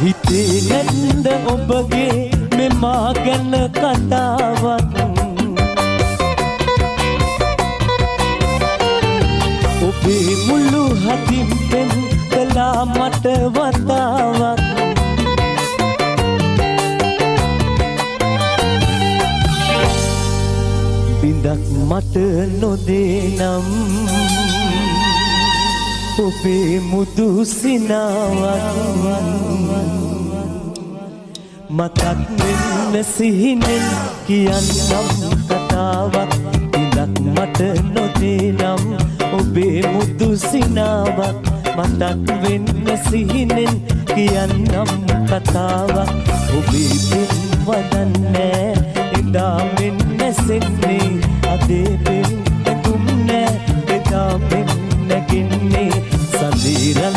හිතේ නැන්ද ඔබගේ මෙමා ගැන කතාවක් ඔබේ මුළු හදින් පෙන් කළා මට වතාවක් බින්දක් මට නොදේ නම් ඔබේ මුදු සිනාවක් මතක් වෙන්න සිහිනෙන් කියන්නම් කතාවක් බින්දක් මට නොදේ නම් ඔබේ මුදු සිනාවක් මතක් වෙන්න සිහිනෙන් කියන්නම් කතාවක් ඔබේ පින් වදන්නේ එදා මෙන් නැසෙන්නේ අදේ පින් දුම්නේ එදා මෙන් නැගින්නේ සදීරන්